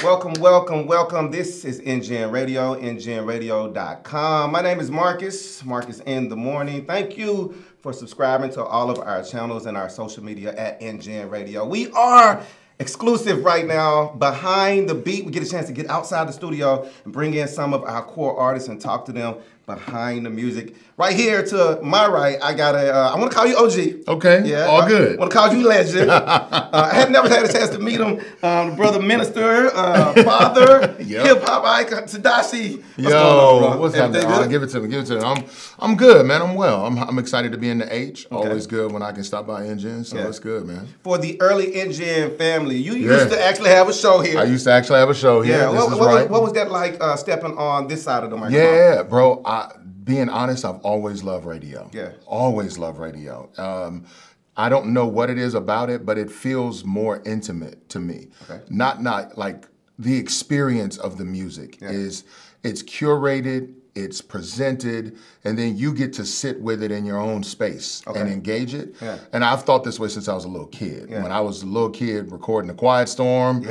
Welcome, welcome, welcome. This is NGEN Radio, NGENradio.com. My name is Marcus in the morning. Thank you for subscribing to all of our channels and our social media at NGEN Radio. We are exclusive right now, behind the beat. We get a chance to get outside the studio and bring in some of our core artists and talk to them behind the music. Right here to my right, I got I want to call you OG. Okay, yeah, all good. I want to call you legend. I had never had a chance to meet him. Brother minister, father, hip-hop icon, Tedashii. What's happening? Give it to me, I'm good, man, I'm well. I'm excited to be in the H. Okay. Always good when I can stop by NGEN, so it's good, man. For the early NGEN family, you used to actually have a show here. I used to actually have a show here. Yeah, what was that like stepping on this side of the microphone? Yeah, bro, being honest, I've always loved radio. Yeah. Always loved radio. I don't know what it is about it, but it feels more intimate to me. Okay. Not like the experience of the music is, it's curated, it's presented, and then you get to sit with it in your own space and engage it. Yeah. And I've thought this way since I was a little kid. Yeah. When I was a little kid recording The Quiet Storm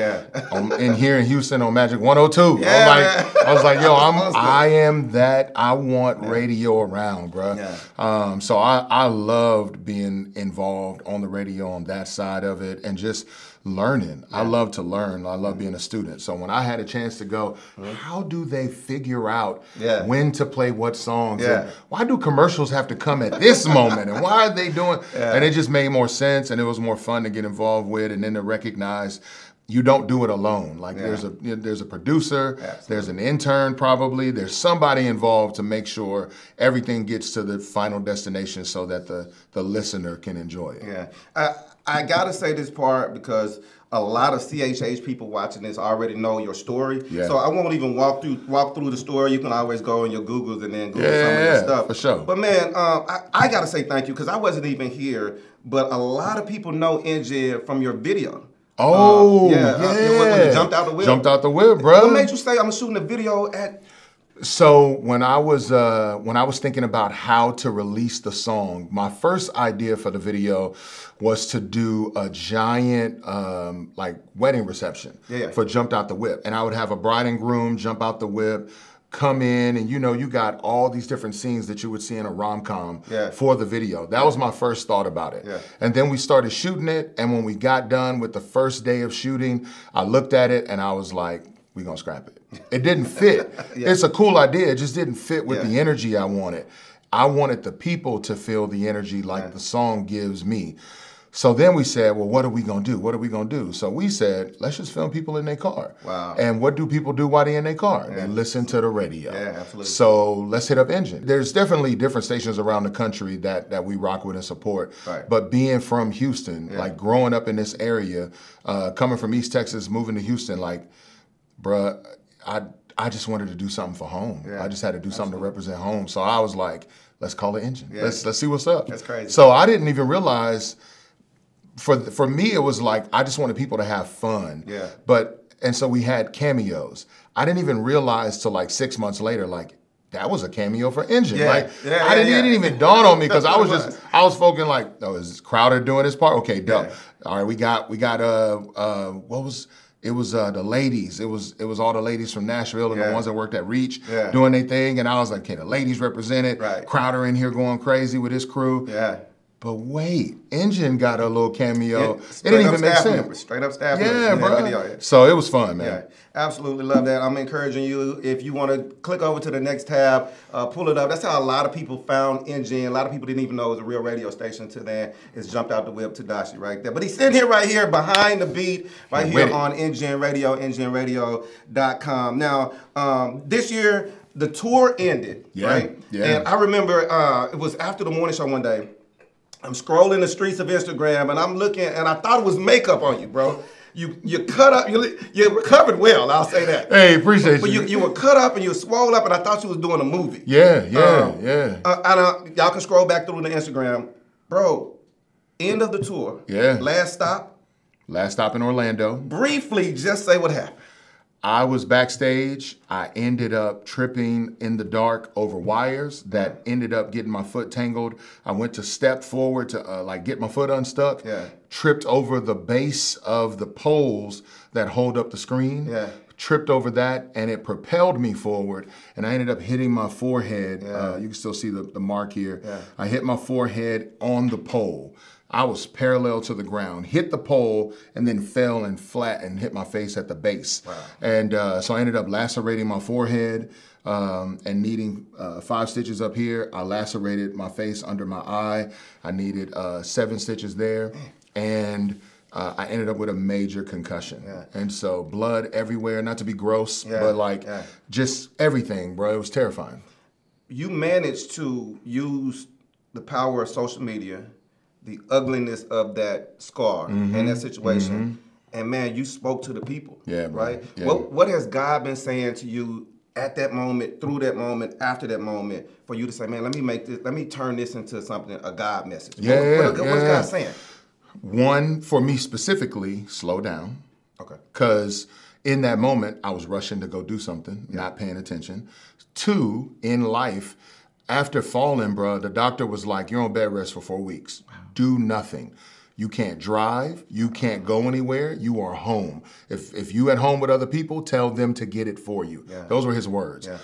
in here in Houston on Magic 102. I was like, yo, I am that. I want radio around, bro. Yeah. So I loved being involved on the radio on that side of it and just learning. I love to learn. I love being a student. So when I had a chance to go, how do they figure out when to play what songs? And why do commercials have to come at this moment? And why are they doing? And it just made more sense, and it was more fun to get involved with, and then to recognize you don't do it alone. Like there's a producer, there's an intern probably, there's somebody involved to make sure everything gets to the final destination so that the listener can enjoy it. Yeah. I gotta say this part because a lot of CHH people watching this already know your story. Yeah. So I won't even walk through the story. You can always go in your Googles and then Google some of your stuff. For sure. But man, I gotta say thank you because I wasn't even here, but a lot of people know NGEN from your video. Oh, when you jumped out the whip. Jumped out the whip, bro. What made you say I'm shooting a video at? So when I was thinking about how to release the song, my first idea for the video was to do a giant like wedding reception for Jumped Out the Whip, and I would have a bride and groom jump out the whip, come in, and you got all these different scenes that you would see in a rom-com for the video. That was my first thought about it. Yeah. And then we started shooting it, and when we got done with the first day of shooting, I looked at it and I was like, we're gonna scrap it. It didn't fit. It's a cool idea, it just didn't fit with the energy I wanted. I wanted the people to feel the energy like the song gives me. So then we said, well, what are we gonna do? What are we gonna do? So we said, let's just film people in their car. Wow. And what do people do while they're in their car? They listen to the radio. Yeah, absolutely. So let's hit up NGEN. There's definitely different stations around the country that we rock with and support. Right. But being from Houston, like growing up in this area, coming from East Texas, moving to Houston, like, bruh, I just wanted to do something for home. Yeah, I just had to do something to represent home. So I was like, let's call it NGEN. Yeah. Let's see what's up. That's crazy. So I didn't even realize, for me, it was like, I just wanted people to have fun. Yeah. And so we had cameos. I didn't even realize till like 6 months later, like, that was a cameo for NGEN. Yeah. It didn't even dawn on me because I was focusing like, oh, is Crowder doing his part? Okay, dope. Yeah. All right, we got what was it was the ladies. It was all the ladies from Nashville and the ones that worked at Reach doing their thing. And I was like, okay, the ladies represented. Right. Crowder in here going crazy with his crew. Yeah. But wait, NGEN got a little cameo. It didn't even make sense. Straight up staff members. Bro. So it was fun, man. Yeah, absolutely love that. I'm encouraging you, if you want to click over to the next tab, pull it up. That's how a lot of people found NGEN. A lot of people didn't even know it was a real radio station until then. It's Jumped Out the Whip, Tedashii right there. But he's sitting here right here behind the beat, right here on NGEN Radio, NGENradio.com. Now, this year, the tour ended, right? Yeah. And I remember it was after the morning show one day. I'm scrolling the streets of Instagram and I'm looking, and I thought it was makeup on you, bro. You cut up, you recovered well, I'll say that. Hey, appreciate but you were cut up and you were swole up, and I thought you was doing a movie. Yeah. Y'all can scroll back through the Instagram. Bro, end of the tour. Yeah. Last stop. Last stop in Orlando. Briefly, just say what happened. I was backstage. I ended up tripping in the dark over wires that ended up getting my foot tangled. I went to step forward to like get my foot unstuck. Yeah. Tripped over the base of the poles that hold up the screen. Yeah. Tripped over that, and it propelled me forward, and I ended up hitting my forehead. Yeah. You can still see the mark here. Yeah. I hit my forehead on the pole. I was parallel to the ground, hit the pole, and then fell and flat and hit my face at the base. Wow. And so I ended up lacerating my forehead and needing 5 stitches up here. I lacerated my face under my eye. I needed 7 stitches there. And I ended up with a major concussion. Yeah. And so blood everywhere, not to be gross, Yeah. but like Yeah. just everything, bro. It was terrifying. You managed to use the power of social media, the ugliness of that scar and that situation, and man, you spoke to the people. Yeah, bro. Right? Yeah. What has God been saying to you at that moment, through that moment, after that moment, for you to say, man, let me turn this into something, a God message? What is God saying? One, for me specifically, slow down. Okay. Because in that moment, I was rushing to go do something, not paying attention. 2, in life, after falling, bro, the doctor was like, you're on bed rest for 4 weeks. Wow. Do nothing. You can't drive. You can't go anywhere. You are home. If you at home with other people, tell them to get it for you. Yeah. Those were his words. Yeah.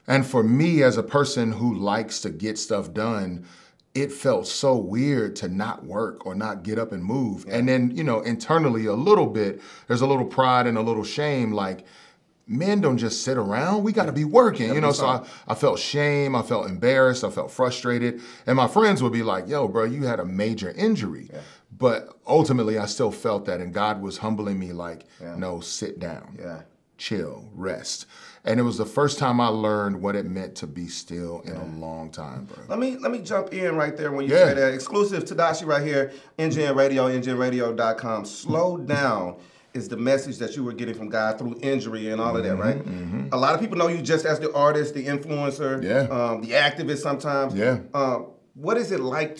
And for me, as a person who likes to get stuff done, it felt so weird to not work or not get up and move. Yeah. And then, you know, internally a little bit, there's a little pride and a little shame, like, men don't just sit around. We got to be working, you know? So I felt shame. I felt embarrassed. I felt frustrated. And my friends would be like, yo, bro, you had a major injury. Yeah. But ultimately, I still felt that. And God was humbling me like, no, sit down, chill, rest. And it was the first time I learned what it meant to be still in a long time, bro. Let me jump in right there when you say that. Exclusive Tedashii right here, NGEN Radio, NGENradio.com. Slow down is the message that you were getting from God through injury and all of that, right? A lot of people know you just as the artist, the influencer, the activist sometimes. What is it like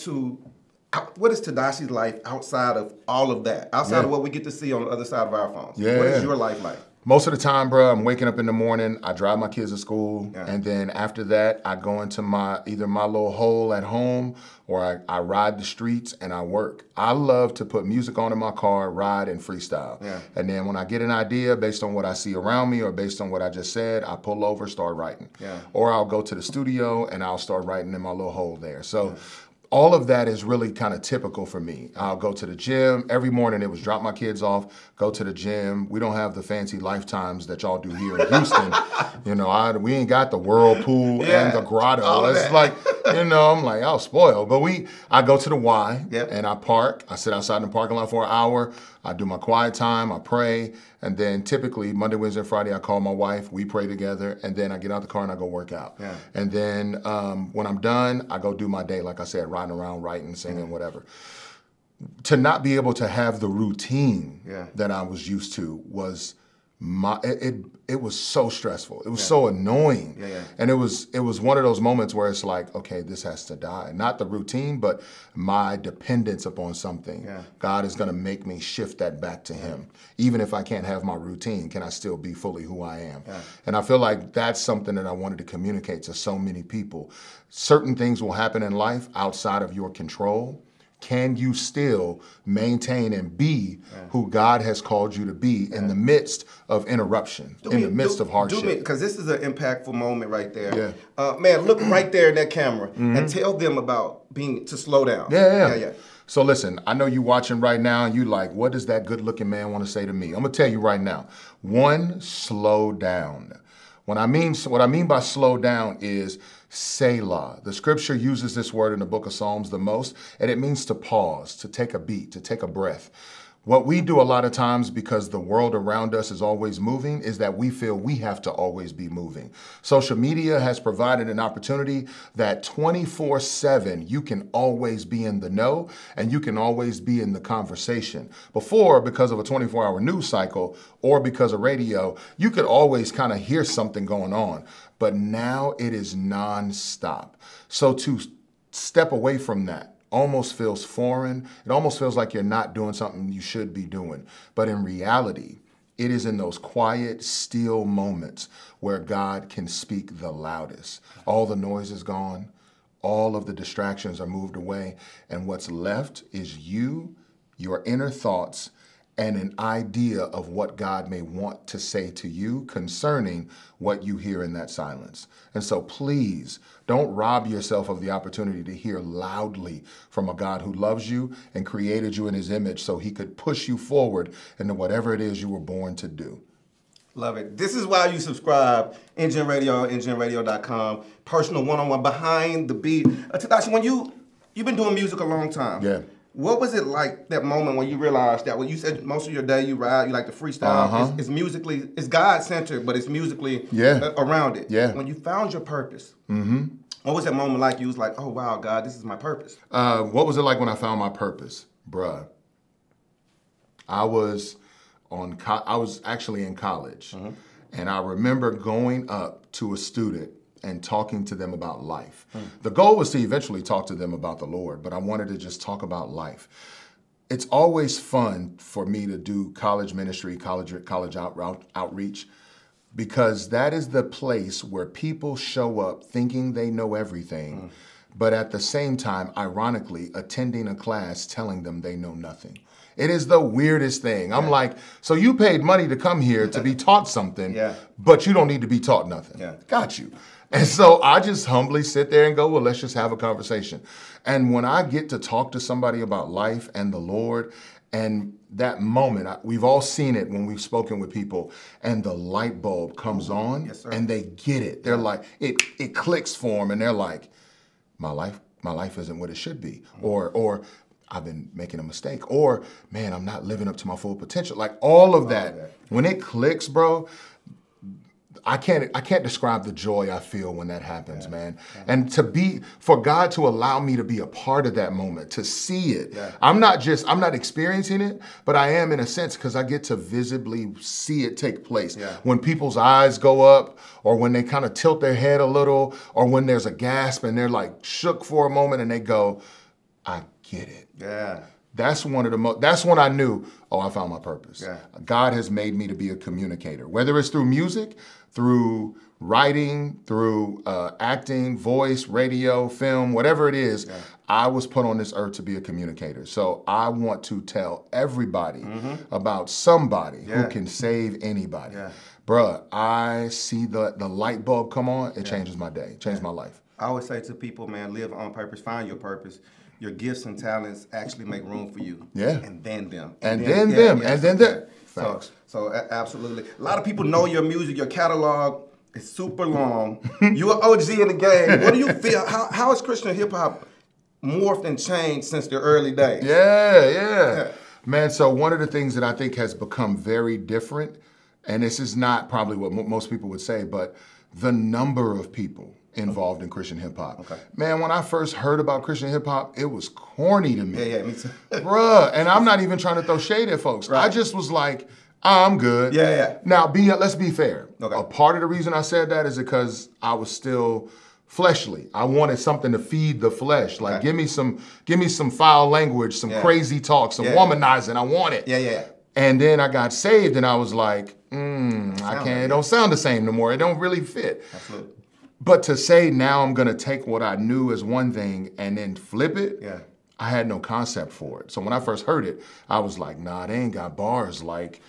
what is Tedashii's life outside of all of that? Outside of what we get to see on the other side of our phones? What is your life like? Most of the time, bro, I'm waking up in the morning, I drive my kids to school, and then after that, I go into either my little hole at home, or I ride the streets and I work. I love to put music on in my car, ride, and freestyle. And then when I get an idea based on what I see around me or based on what I just said, I pull over, start writing. Or I'll go to the studio and I'll start writing in my little hole there. So all of that is really kind of typical for me. I'll go to the gym. Every morning it was drop my kids off, go to the gym. We don't have the fancy lifetimes that y'all do here in Houston. You know, we ain't got the whirlpool and the grotto. It's like, you know, I'm like, I'll spoil. But I go to the Y and I park. I sit outside in the parking lot for an hour. I do my quiet time, I pray, and then typically Monday, Wednesday, and Friday, I call my wife, we pray together, and then I get out the car and I go work out. And then when I'm done, I go do my day, like I said, riding around, writing, singing, whatever. To not be able to have the routine that I was used to was it was so stressful. It was so annoying. And it was one of those moments where it's like, okay, this has to die. Not the routine, but my dependence upon something. God is gonna make me shift that back to him. Even if I can't have my routine, can I still be fully who I am? And I feel like that's something that I wanted to communicate to so many people. Certain things will happen in life outside of your control. Can you still maintain and be who God has called you to be in the midst of interruption, in the midst of hardship? Because this is an impactful moment right there. Man, look right there in that camera and tell them about to slow down. So listen, I know you watching right now and you like, what does that good looking man want to say to me? I'm gonna tell you right now. 1, slow down. What I mean by slow down is Selah. The scripture uses this word in the book of Psalms the most, and it means to pause, to take a beat, to take a breath. What we do a lot of times, because the world around us is always moving, is that we feel we have to always be moving. Social media has provided an opportunity that 24/7, you can always be in the know and you can always be in the conversation. Before, because of a 24-hour news cycle or because of radio, you could always kind of hear something going on. But now it is nonstop. So to step away from that almost feels foreign. It almost feels like you're not doing something you should be doing. But in reality, it is in those quiet, still moments where God can speak the loudest. All the noise is gone. All of the distractions are moved away. And what's left is you, your inner thoughts, and an idea of what God may want to say to you concerning what you hear in that silence. And so please don't rob yourself of the opportunity to hear loudly from a God who loves you and created you in his image so he could push you forward into whatever it is you were born to do. Love it. This is why you subscribe. NGEN Radio, NGENradio.com. Personal one-on-one, behind the beat. Tedashii, when you've been doing music a long time. Yeah. What was it like, that moment when you realized that, when you said most of your day you ride, you like to freestyle, it's musically, it's God-centered, but it's musically around it. Yeah. When you found your purpose, what was that moment like? You was like, oh, wow, God, this is my purpose. What was it like when I found my purpose? Bruh, I was actually in college, and I remember going up to a student and talking to them about life. The goal was to eventually talk to them about the Lord, but I wanted to just talk about life. It's always fun for me to do college ministry, college outreach, because that is the place where people show up thinking they know everything, but at the same time, ironically, attending a class telling them they know nothing. It is the weirdest thing. I'm like, so you paid money to come here to be taught something, but you don't need to be taught nothing. Got you. And so I just humbly sit there and go, well, let's just have a conversation. And when I get to talk to somebody about life and the Lord, and that moment, we've all seen it when we've spoken with people, and the light bulb comes on, and they get it. They're like, it clicks for them, and they're like, my life isn't what it should be, or I've been making a mistake, or man, I'm not living up to my full potential. Like all of that, when it clicks, bro, I can't describe the joy I feel when that happens, man. And for God to allow me to be a part of that moment, to see it. I'm not experiencing it, but I am in a sense, because I get to visibly see it take place. When people's eyes go up, or when they kind of tilt their head a little, or when there's a gasp and they're like shook for a moment and they go, I get it. That's that's when I knew, oh, I found my purpose. God has made me to be a communicator, whether it's through music, through writing, through acting, voice, radio, film, whatever it is. I was put on this earth to be a communicator. So I want to tell everybody about somebody who can save anybody. Bruh, I see the light bulb come on, it changes my day, changes my life. I always say to people, man, live on purpose, find your purpose. Your gifts and talents actually make room for you. And then them. And then them. So absolutely. A lot of people know your music, your catalog is super long. You're an OG in the game. What do you feel? How has Christian hip hop morphed and changed since the early days? Man, so one of the things that I think has become very different, and this is not probably what most people would say, but the number of people involved in Christian hip hop. Man, when I first heard about Christian hip hop, it was corny to me. Me too. Bruh, and I'm not even trying to throw shade at folks. I just was like, I'm good. Now, let's be fair. A part of the reason I said that is because I was still fleshly. I wanted something to feed the flesh. Like, give me some foul language, some crazy talk, some womanizing. I want it. And then I got saved, and I was like, I can't. It don't sound the same no more. It don't really fit. Absolutely. But to say now I'm gonna take what I knew as one thing and then flip it, I had no concept for it. So when I first heard it, I was like, nah, they ain't got bars like,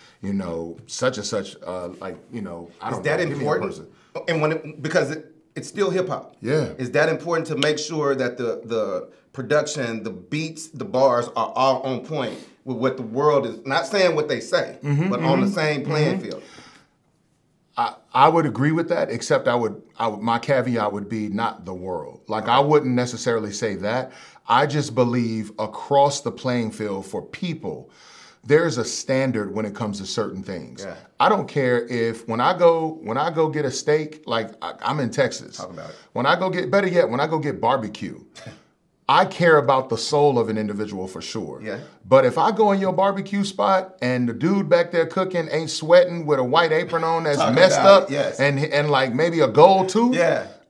such and such, like, I don't know. Is that important? And because it's still hip hop. Is that important to make sure that the production, the beats, the bars are all on point with what the world is, not saying what they say, but on the same playing field? I would agree with that, except my caveat would be not the world. Like, I wouldn't necessarily say that. I just believe across the playing field for people, there's a standard when it comes to certain things. I don't care if when I go get a steak, like I'm in Texas. Talk about it. When I go get barbecue, I care about the soul of an individual for sure. But if I go in your barbecue spot and the dude back there cooking ain't sweating with a white apron on that's messed up and like maybe a gold tooth,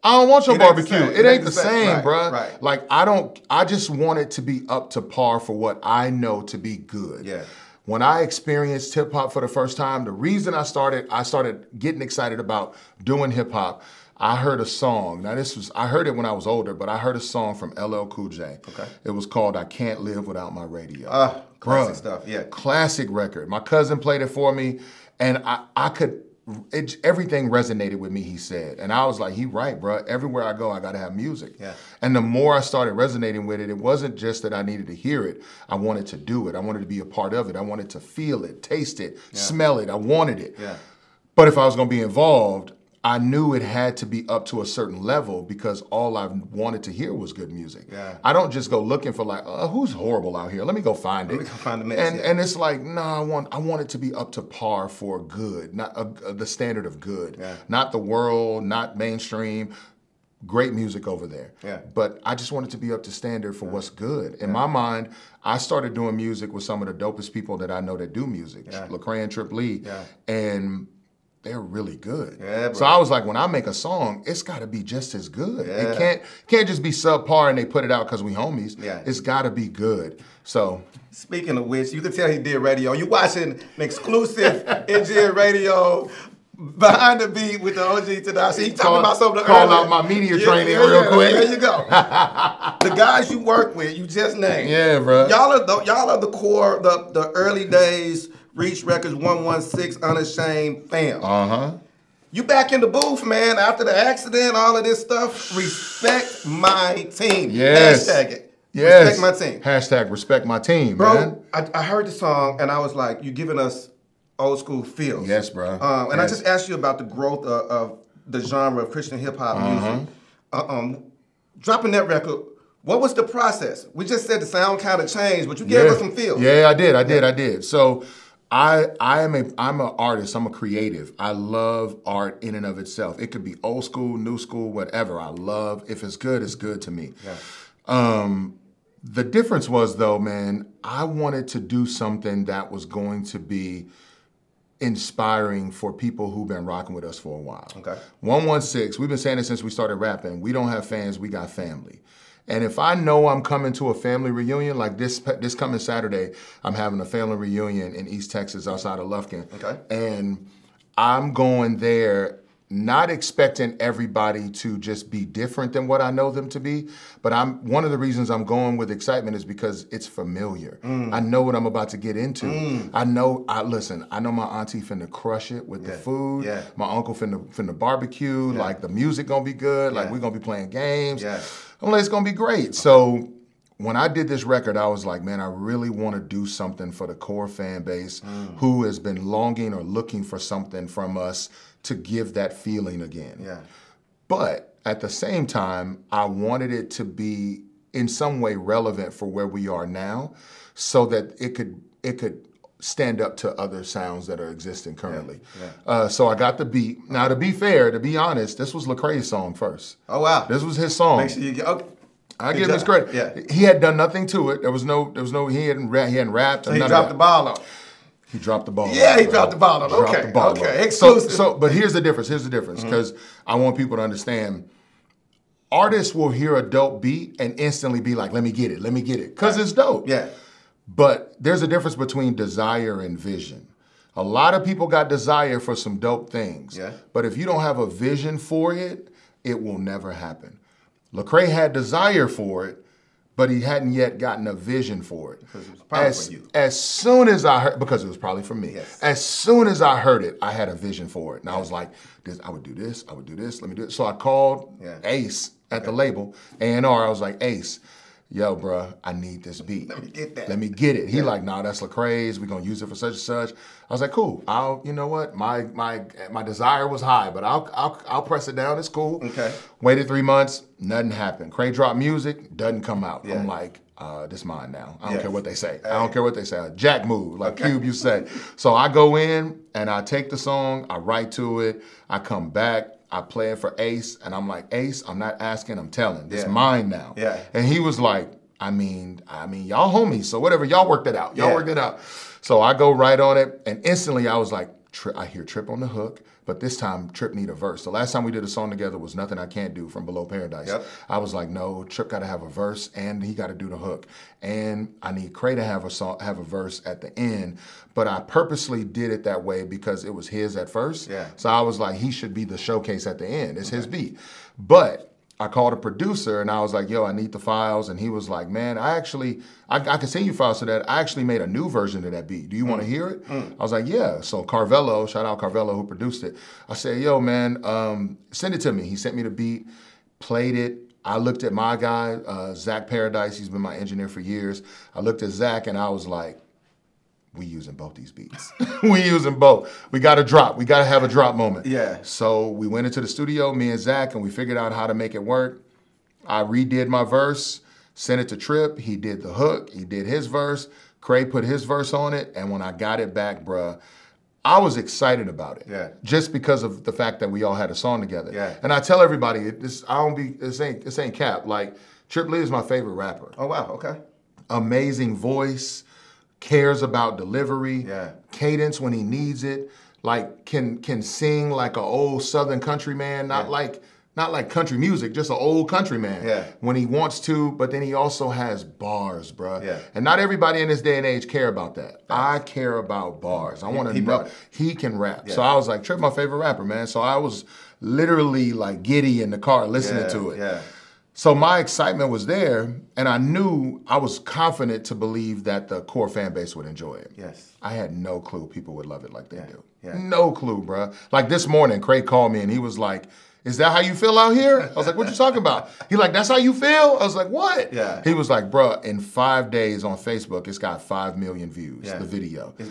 I don't want your barbecue. It ain't the same, bro. Like I just want it to be up to par for what I know to be good. When I experienced hip hop for the first time, the reason I started getting excited about doing hip hop, I heard a song. Now I heard it when I was older, but I heard a song from LL Cool J. Okay. It was called "I Can't Live Without My Radio." Classic stuff. Yeah. Classic record. My cousin played it for me, and everything resonated with me, he said. And I was like, he right, bro. Everywhere I go, I got to have music. Yeah. And the more I started resonating with it, it wasn't just that I needed to hear it. I wanted to do it. I wanted to be a part of it. I wanted to feel it, taste it, smell it. I wanted it. Yeah. But if I was going to be involved, I knew it had to be up to a certain level because all I wanted to hear was good music. Yeah. I don't just go looking for like, who's horrible out here? Let me go find it. Let me go find the mix. And it's like, no, I want it to be up to par for good, not the standard of good, not the world, not mainstream. Great music over there. Yeah. But I just want it to be up to standard for what's good. In my mind, I started doing music with some of the dopest people that I know that do music, Lecrae and Trip Lee, and they're really good. Yeah, so I was like, when I make a song, it's got to be just as good. Yeah. It can't just be subpar and they put it out because we homies. Yeah. It's got to be good. So, speaking of which, you can tell he did radio. You watching an exclusive NGEN radio Behind the Beat with the OG Tedashii. He talking about something. Call out my media training real quick. There you go. The guys you work with, you just named. Yeah, bro. Y'all are the core, the early days. Reach Records 116 Unashamed fam. You back in the booth, man, after the accident, all of this stuff. Respect my team. Yes. Hashtag it. Yes. Respect my team. Hashtag respect my team, bro, man. I heard the song and I was like, you giving us old school feels. Yes, bro. And I just asked you about the growth of the genre of Christian hip hop music. Dropping that record, what was the process? We just said the sound kind of changed, but you gave us some feels. Yeah, I did. So I'm an artist. I'm a creative. I love art in and of itself. It could be old school, new school, whatever. I love. If it's good to me. Yeah. The difference was though, man, I wanted to do something that was going to be inspiring for people who've been rocking with us for a while. Okay. 116. We've been saying it since we started rapping. We don't have fans. We got family. And if I know I'm coming to a family reunion, like this coming Saturday, I'm having a family reunion in East Texas outside of Lufkin. Okay. And I'm going there not expecting everybody to just be different than what I know them to be, but one of the reasons I'm going with excitement is because it's familiar. I know what I'm about to get into. I know my auntie finna crush it with the food. Yeah. My uncle finna barbecue. Yeah. Like the music gonna be good. Like we're gonna be playing games. Yeah. I'm like, it's gonna be great. So when I did this record, I was like, man, I really want to do something for the core fan base who has been longing or looking for something from us to give that feeling again. Yeah. But at the same time, I wanted it to be in some way relevant for where we are now so that it could stand up to other sounds that are existing currently. Yeah. So I got the beat. Now, to be fair, to be honest, this was Lecrae's song first. Oh, wow. This was his song. Make sure you get, okay. I give him his credit. Yeah. He had done nothing to it. He hadn't rapped. So he dropped the ball on. He dropped the ball. Yeah, he dropped the ball on. Okay, okay. Exclusive. So, but here's the difference. Because I want people to understand. Artists will hear a dope beat and instantly be like, let me get it, because it's dope. Yeah. But there's a difference between desire and vision. A lot of people got desire for some dope things. Yeah. But if you don't have a vision for it, it will never happen. Lecrae had desire for it, but he hadn't yet gotten a vision for it. Because it was probably for you. As soon as I heard, because it was probably for me. Yes. As soon as I heard it, I had a vision for it. And I was like, I would do this, let me do it. So I called Ace at the label, A&R. I was like, Ace, yo, bruh, I need this beat. Let me get that. Let me get it. He like, nah, that's Lecrae's. We're gonna use it for such and such. I was like, cool. You know what? My desire was high, but I'll press it down. It's cool. Okay. Waited 3 months, nothing happened. Crae dropped music, doesn't come out. Yeah. I'm like, this mine now. I don't care what they say. I don't care what they say. Jack move, like Cube you say. So I go in and I take the song, I write to it, I come back. I play it for Ace, and I'm like, Ace, I'm not asking, I'm telling. It's mine now. Yeah. And he was like, I mean, y'all homies, so whatever, y'all worked it out. Y'all worked it out. So I go right on it, and instantly I was like, I hear Trip on the hook, but this time Trip need a verse. The last time we did a song together was Nothing I Can't Do from Below Paradise. Yep. I was like, no, Trip got to have a verse and he got to do the hook. And I need Lecrae to have a verse at the end. But I purposely did it that way because it was his at first. Yeah. So I was like, he should be the showcase at the end. It's his beat. But I called a producer and I was like, yo, I need the files. And he was like, man, I can send you files to that. I actually made a new version of that beat. Do you want to hear it? I was like, yeah. So Carvello, shout out Carvello who produced it. I said, yo, man, send it to me. He sent me the beat, played it. I looked at my guy, Zach Paradise. He's been my engineer for years. I looked at Zach and I was like, we using both these beats. We using both. We got to drop. We got to have a drop moment. Yeah. So we went into the studio, me and Zach, and we figured out how to make it work. I redid my verse, sent it to Trip. He did the hook. He did his verse. Lecrae put his verse on it. And when I got it back, bruh, I was excited about it. Yeah. Just because of the fact that we all had a song together. Yeah. And I tell everybody, this ain't cap. Like, Trip Lee is my favorite rapper. Oh, wow. Okay. Amazing voice. Cares about delivery, cadence when he needs it, like can sing like an old Southern country man, not like country music, just an old country man when he wants to, but then he also has bars, bruh. Yeah. And not everybody in this day and age care about that. I care about bars. I want to know he can rap. Yeah. So I was like, Trip, my favorite rapper, man. So I was literally like giddy in the car listening to it. Yeah. So my excitement was there, and I knew I was confident to believe that the core fan base would enjoy it. Yes. I had no clue people would love it like they do. Yeah. No clue, bruh. Like this morning, Lecrae called me and he was like, is that how you feel out here? I was like, what you talking about? He like, that's how you feel? I was like, what? Yeah. He was like, bruh, in 5 days on Facebook, it's got 5 million views, the video. It's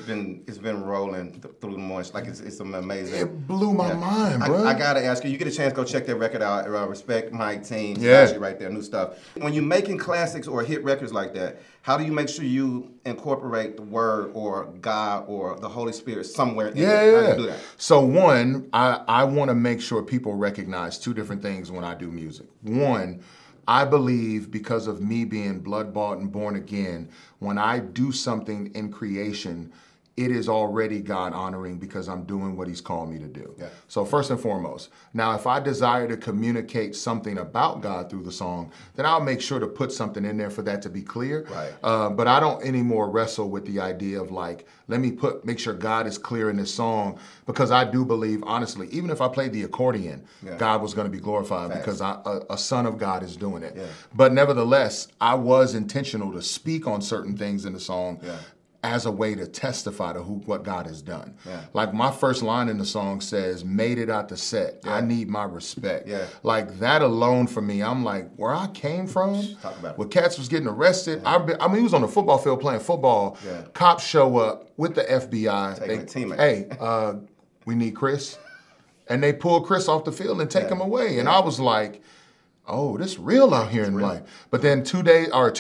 been rolling through the months. Like it's amazing. It blew my mind, bruh. I gotta ask you get a chance, go check that record out. Respect Mike Team. Tedashii right there, new stuff. When you're making classics or hit records like that, how do you make sure you incorporate the word or God or the Holy Spirit somewhere in it? How do you do that? So one, I want to make sure people recognize 2 different things when I do music. One, I believe because of me being blood-bought and born again, when I do something in creation, it is already God honoring because I'm doing what he's called me to do. Yeah. So first and foremost, now if I desire to communicate something about God through the song, then I'll make sure to put something in there for that to be clear. Right. But I don't anymore wrestle with the idea of like, let me make sure God is clear in this song, because I do believe, honestly, even if I played the accordion, God was going to be glorified because a son of God is doing it. Yeah. But nevertheless, I was intentional to speak on certain things in the song as a way to testify to what God has done. Yeah. Like my first line in the song says, made it out the set. Yeah. I need my respect. Yeah. Like that alone for me, I'm like, where I came from, where cats was getting arrested. I mean, he was on the football field playing football. Yeah. Cops show up with the FBI. Hey, we need Chris. And they pull Chris off the field and take him away. And I was like, oh, this real out here in life. But then 2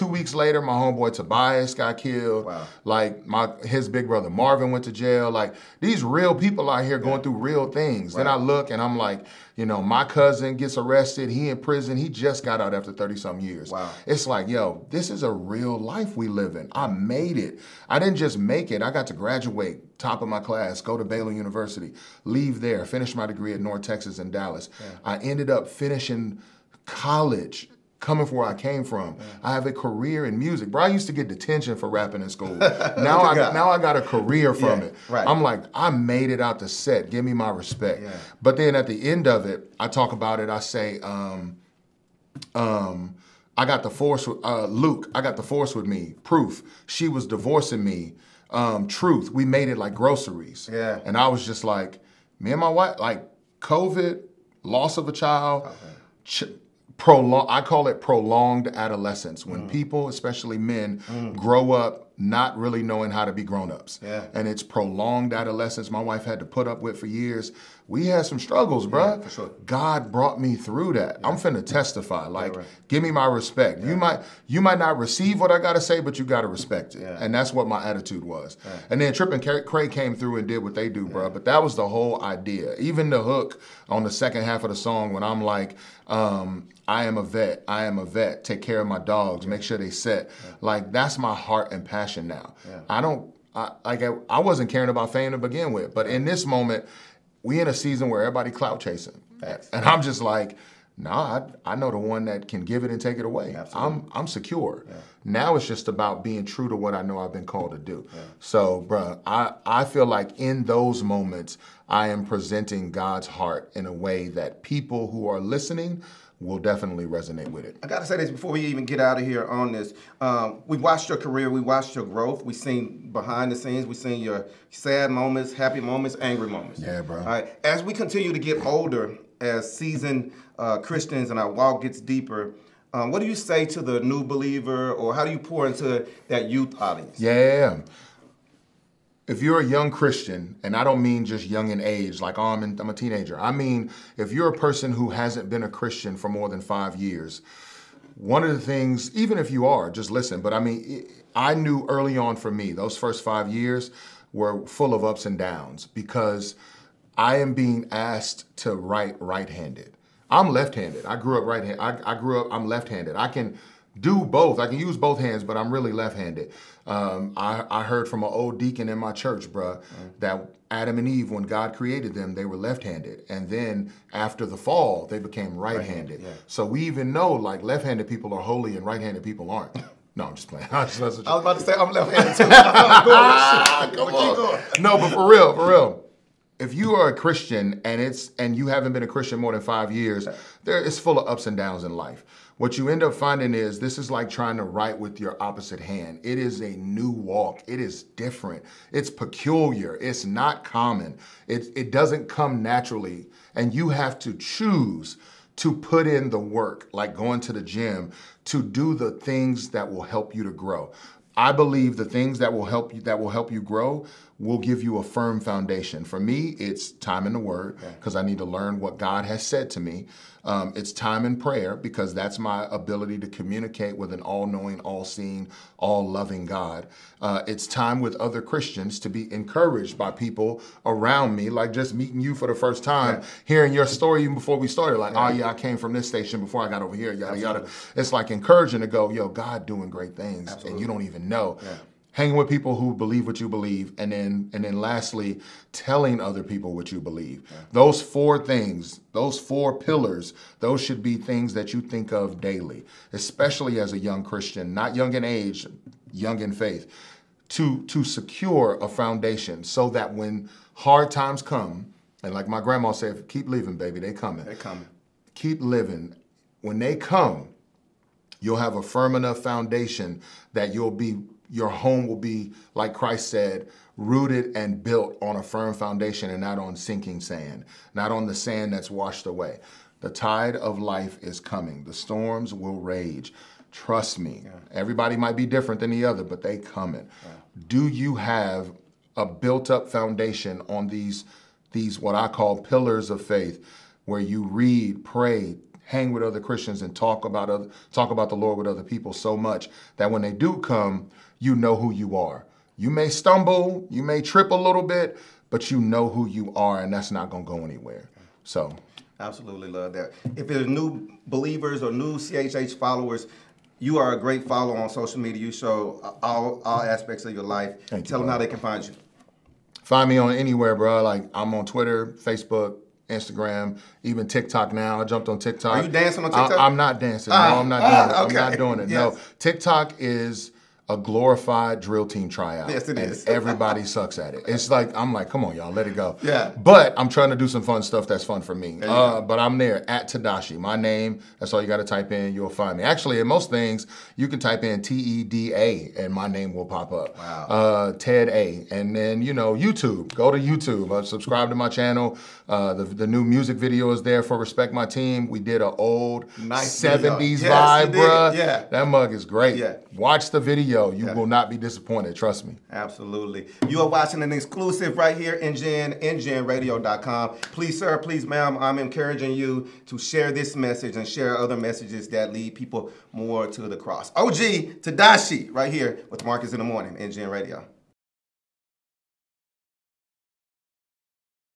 weeks later, my homeboy Tobias got killed. Wow. Like his big brother Marvin went to jail. Like these real people out here going through real things. Right. Then I look and I'm like, you know, my cousin gets arrested. He in prison. He just got out after 30-some years. Wow. It's like, yo, this is a real life we live in. I made it. I didn't just make it. I got to graduate, top of my class, go to Baylor University, leave there, finish my degree at North Texas in Dallas. Yeah. I ended up finishing college, coming from where I came from. Yeah. I have a career in music. Bro, I used to get detention for rapping in school. Now I got a career from it. Right. I'm like, I made it out the set. Give me my respect. Yeah. But then at the end of it, I talk about it. I say, I got the force with Luke. I got the force with me. Proof. She was divorcing me. Truth. We made it like groceries. Yeah. And I was just like, me and my wife, like COVID, loss of a child. Okay. I call it prolonged adolescence, when people, especially men, grow up not really knowing how to be grown-ups. Yeah. And it's prolonged adolescence my wife had to put up with for years. We had some struggles, bro. Yeah, for sure. God brought me through that. Yeah. I'm finna testify. Like, give me my respect. Yeah. You might not receive what I gotta say, but you gotta respect it. Yeah. And that's what my attitude was. Yeah. And then Tripp and Lecrae came through and did what they do, bro. But that was the whole idea. Even the hook on the second half of the song when I'm like, I am a vet. I am a vet. Take care of my dogs. Make sure they set. Yeah. Like, that's my heart and passion now. Yeah. I wasn't caring about fame to begin with. But in this moment, we in a season where everybody clout chasing. Facts. And I'm just like, nah, I know the one that can give it and take it away. Absolutely. I'm secure. Yeah. Now it's just about being true to what I know I've been called to do. Yeah. So, bruh, I feel like in those moments, I am presenting God's heart in a way that people who are listening will definitely resonate with it. I got to say this before we even get out of here on this. We watched your career. We watched your growth. We seen behind the scenes. We seen your sad moments, happy moments, angry moments. Yeah, bro. All right. As we continue to get older, as seasoned Christians and our walk gets deeper, what do you say to the new believer, or how do you pour into that youth audience? Yeah. If you're a young Christian, and I don't mean just young in age, like, oh, I'm a teenager. I mean, if you're a person who hasn't been a Christian for more than 5 years, one of the things, even if you are, just listen. But I mean, I knew early on for me, those first 5 years were full of ups and downs because I am being asked to write right-handed. I'm left-handed. I grew up right-handed. I'm left-handed. I can do both. I can use both hands, but I'm really left-handed. I heard from an old deacon in my church, bruh, that Adam and Eve, when God created them, they were left-handed. And then after the fall, they became right-handed. Yeah. So we even know, like, left-handed people are holy and right-handed people aren't. No, I'm just playing. I was about to say I'm left-handed too. Come on. No, but for real. If you are a Christian and you haven't been a Christian more than 5 years, it's full of ups and downs in life. What you end up finding is this is like trying to write with your opposite hand. It is a new walk. It is different. It's peculiar. It's not common. It doesn't come naturally. And you have to choose to put in the work, like going to the gym, to do the things that will help you to grow. I believe the things that will help you grow will give you a firm foundation. For me, it's time in the Word, because I need to learn what God has said to me. It's time in prayer, because that's my ability to communicate with an all-knowing, all-seeing, all-loving God. It's time with other Christians to be encouraged by people around me, like just meeting you for the first time, hearing your story even before we started, like, oh yeah, I came from this station before I got over here, yada, yada. It's like encouraging to go, yo, God doing great things, and you don't even know. Hanging with people who believe what you believe, and then lastly, telling other people what you believe. Those 4 things, those 4 pillars, those should be things that you think of daily, especially as a young Christian, not young in age, young in faith, to secure a foundation so that when hard times come, and like my grandma said, keep living, baby, they coming. They coming. Keep living. When they come, you'll have a firm enough foundation that your home will be, like Christ said, rooted and built on a firm foundation and not on sinking sand, not on the sand that's washed away. The tide of life is coming. The storms will rage. Trust me. Everybody might be different than the other, but they coming. Do you have a built-up foundation on these what I call pillars of faith, where you read, pray, hang with other Christians, and talk about the Lord with other people so much that when they do come, you know who you are. You may stumble, you may trip a little bit, but you know who you are, and that's not going to go anywhere. So, absolutely love that. If there's new believers or new CHH followers, you are a great follower on social media. You show all aspects of your life. Tell them how they can find you. Find me on anywhere, bro. Like, I'm on Twitter, Facebook, Instagram, even TikTok now. I jumped on TikTok. Are you dancing on TikTok? I'm not dancing. No, I'm not doing it. Okay. I'm not doing it. Yes. No, TikTok is a glorified drill team tryout. Yes, it is. And everybody sucks at it. It's like, I'm like, come on, y'all, let it go. Yeah. But I'm trying to do some fun stuff that's fun for me. But I'm there at Tedashii. My name, that's all you got to type in. You'll find me. Actually, in most things, you can type in TEDA and my name will pop up. Wow. Ted A. And then, YouTube. Go to YouTube. Subscribe to my channel. The new music video is there for Respect My Team. We did an old 70s vibe, bruh. Yeah. That mug is great. Yeah. Watch the video. You will not be disappointed. Trust me. Absolutely. You are watching an exclusive right here in NGEN, NGENradio.com. Please, sir, please, ma'am, I'm encouraging you to share this message and share other messages that lead people more to the cross. OG Tedashii right here with Marcus in the Morning, NGEN Radio.